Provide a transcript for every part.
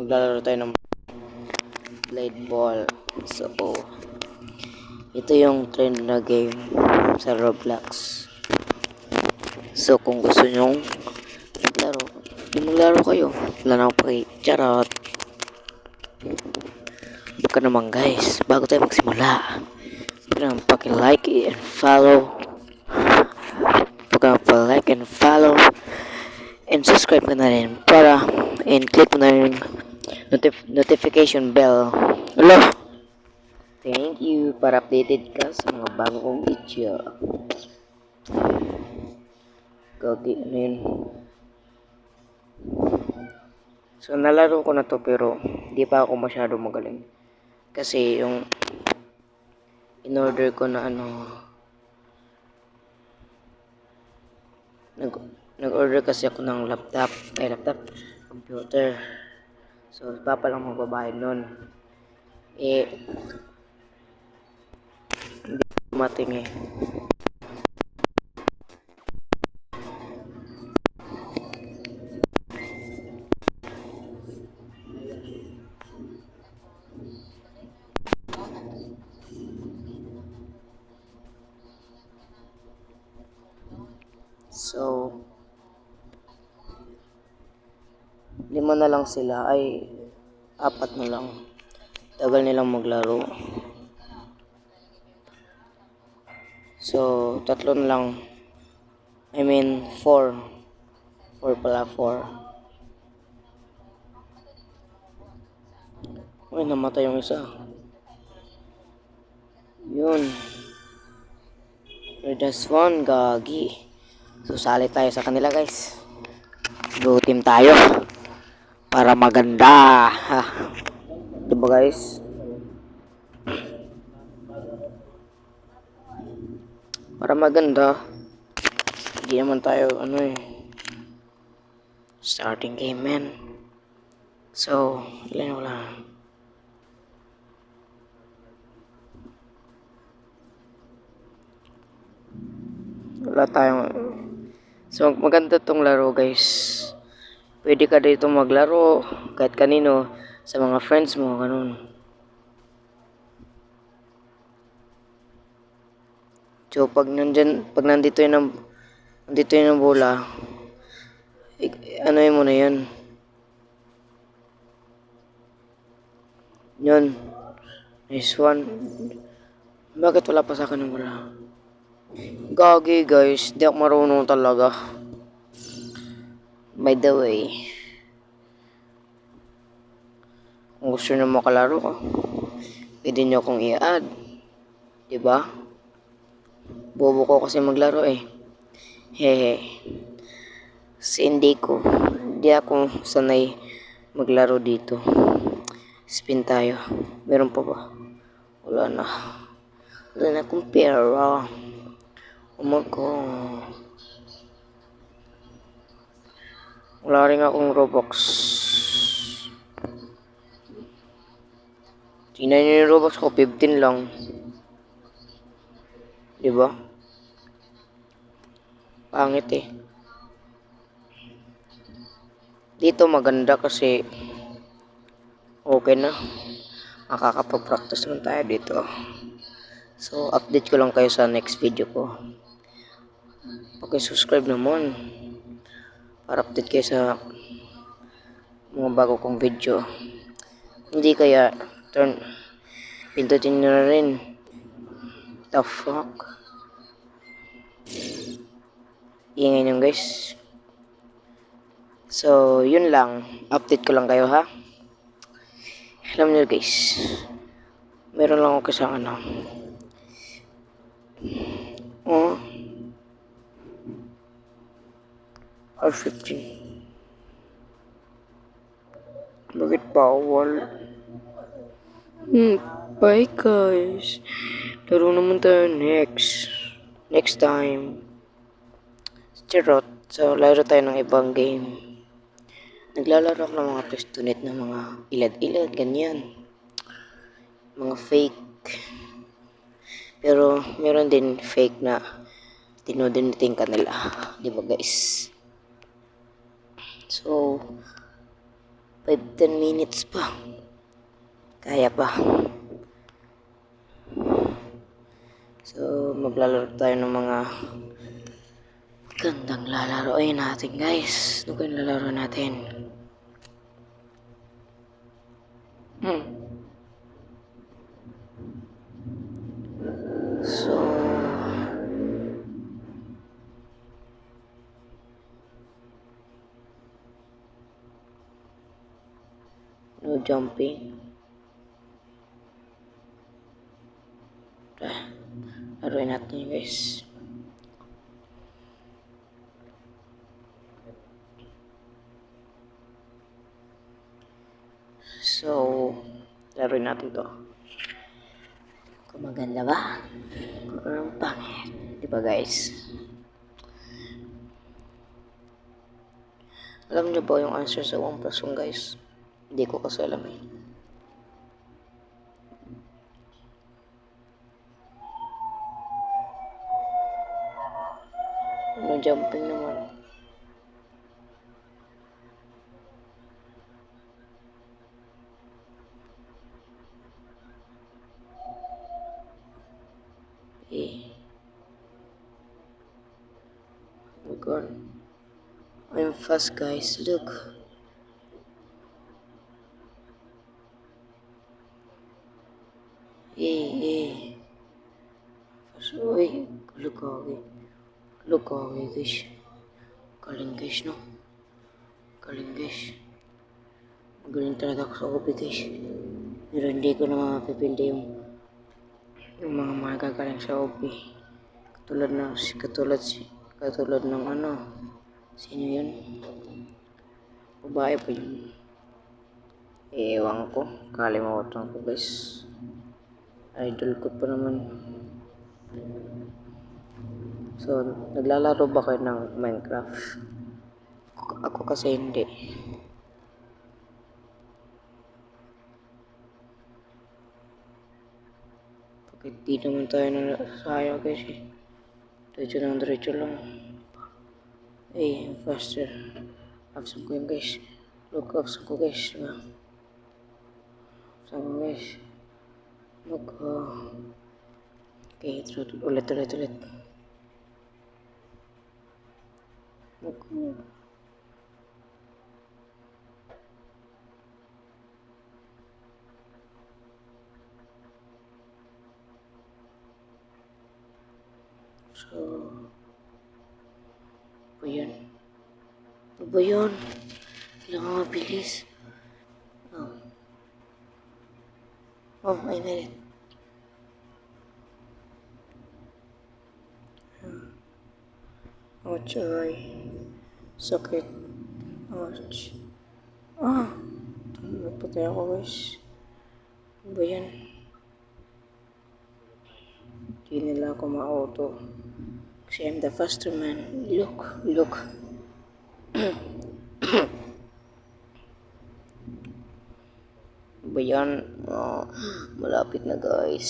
maglalaro tayo ng blade ball. So, ito yung trend na game sa Roblox. So, kung gusto nyong maglaro kayo. Wala na akong charot. Baka naman guys, bago tayo magsimula, paki-like and follow. Paki-like and follow. And subscribe ka na rin para click mo na yung notification bell. Hello? Thank you para updated ka sa mga bago kong video. Gagi, ano yun? So, nalaro ko na to pero di pa ako masyado magaling. Kasi yung in-order ko na nag-order kasi ako ng computer. So, papa lang magbabayad nun. Hindi dumating So, 5 na lang sila, ay 4 na lang. Tagal nilang maglaro. So, 3 na lang. I mean, 4. 4 pala, 4. Uy, namatay yung isa. Yun. We're just one, gagi. So, sali tayo sa kanila, guys. Blue team tayo. Para maganda. Ha. Diba, guys? Para maganda. Hindi naman tayo, starting game, man. So, wala. Wala tayong... So, maganda tong laro, guys. Pwede ka dito maglaro kahit kanino sa mga friends mo, ganun. So, pag nandito yun ang bola, ano yun muna yun? Yun. Nice one. Bakit wala pa sa akin ng bola? Gagi guys, di ako marunong talaga. By the way, kung gusto nyo makalaro ko, pwede nyo akong i-add. Diba? Bobo ko kasi maglaro Hehe. Kasi hindi ako sanay maglaro dito. Spin tayo. Meron pa ba? Wala na. Wala na akong pera. Wala rin akong Robux. Tingnan nyo yung Robux ko, 15 lang. Diba? Pangit Dito maganda kasi okay na. Makakapag-practice naman tayo dito. So, update ko lang kayo sa next video ko. Paki-subscribe naman para update kayo sa mga bago kong video. Hindi kaya pindutin nyo na rin. The fuck? Ingay nyo guys. So, yun lang. Update ko lang kayo ha. Alam nyo guys, meron lang ako kasang R15. Bakit bawal? Bye guys. Laro naman tayo next time. Charot. So, laro tayo ng ibang game. Naglalaro ako ng mga pistonit na mga ilad-ilad, ganyan. Mga fake. Pero, meron din fake na tinudinitin ka nila. Diba guys? So, 5-10 minutes pa. Kaya pa. So, maglalaro tayo ng mga gandang lalaroin natin, guys. Ano kayong lalaro natin? So, no jumping. Laruin natin, guys. So, laruin natin to. Kung maganda ba? Or pangit? Diba, guys? Alam niyo ba yung answer sa 1 plus 1, guys? Hindi ko kasi alam eh. No jumping naman. Eh. Oh my god. I'm fast, guys. Look. Eh. Fast. Uy. Look, guys. Galing, guys, no? Galing, guys. Magaling talaga ako sa OP, guys. Pero hindi ko na mapipindi yung mga magagaling sa OP. Katulad ng ano. Sino yun? Babae pa yun. Ewan ko. Kalimutan ko, guys. Idol ko pa naman. So, naglalaro ba kayo ng Minecraft? Ako kasi hindi. Bakit di naman tayo na sayang, guys eh. Diretso lang. Eh, faster. Absent ko yun, guys. Look, absent ko, guys. Diba? Absent ko, guys. Look, okay, ulit. Look, so, ano ba yun? Kailangan mabilis. I made it. Ouch, aray. Sakit. Ouch. Napatay ako, guys. Ano ba yan? Hindi nila ako ma-auto. Kasi I'm the faster man. Look. Ano ba yan? Malapit na, guys.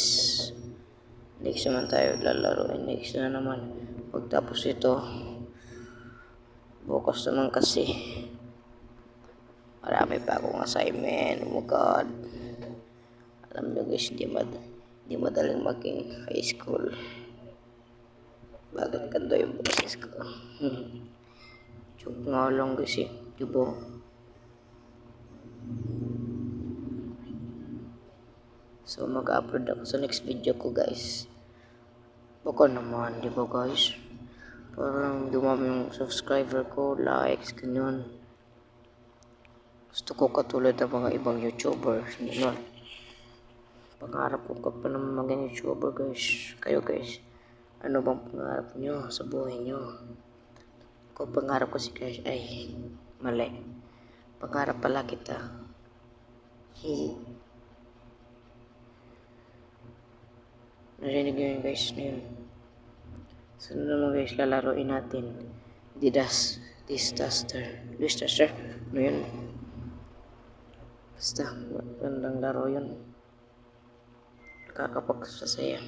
Next naman tayo lalaro. Next na naman. Pagtapos ito, bukas naman kasi. Marami pa akong assignment. Oh my god. Alam nyo, guys, hindi madaling maging high school. Bakit ganda yung boses ko? Joke nga lang, guys eh. Diba? So, mag-upload ako sa next video ko, guys. Baka naman, diba, guys? Parang dumami yung subscriber ko, likes, ganyan. Gusto ko katulad ng mga ibang YouTuber. Ganyan. Pangarap ko pa naman maging YouTuber, guys. Kayo, guys. Ano bang pangarap nyo sa buhay nyo? Kung pangarap ko si guys ay mali. Pangarap pala kita. Narinig nyo yun, guys, na yun. Sunod naman, guys, lalaroin natin. Disaster. Ano yun? Basta, magandang laro yun. Nakakapagsasaya.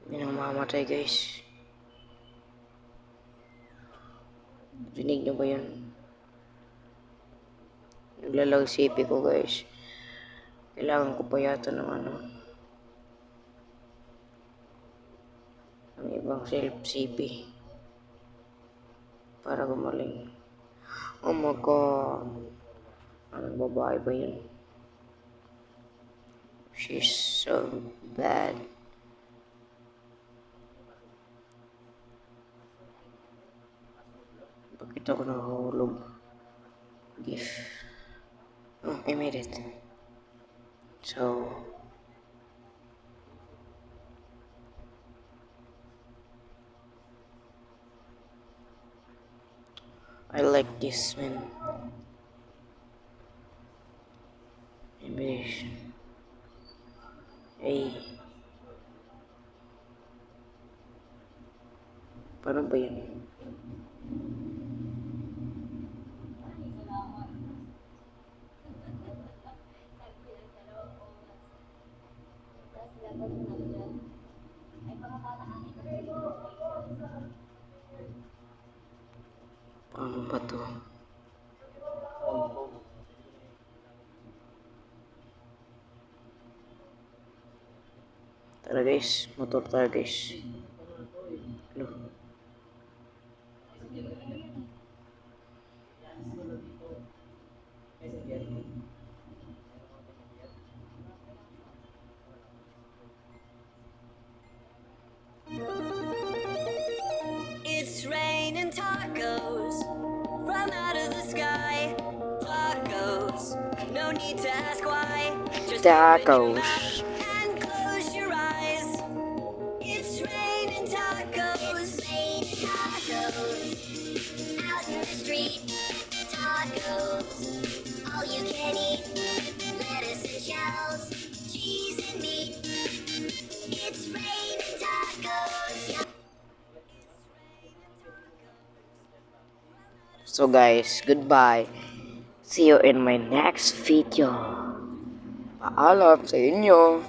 May nang mamatay, guys. Rinig nyo ba yun? Naglalag CP ko guys. Kailangan ko pa yata ng ng ibang self CP para gumaling. Oh my god. Anong babae ba yun? She's so bad. Bakit ako nahulog? Gift. Oh, I made it. So, I like this one. Maybe. Hey. Paano ba yun? Paano ba to? Tara guys, motor tayo guys. Hello. It's raining tacos from out of the sky. Tacos, no need to ask why. Just open your mouth and close your eyes. It's raining tacos. It's raining tacos. Out in the street, tacos. All you can eat. Lettuce and shells, cheese and meat. It's raining tacos. So guys, goodbye. See you in my next video. Paalam sa inyo.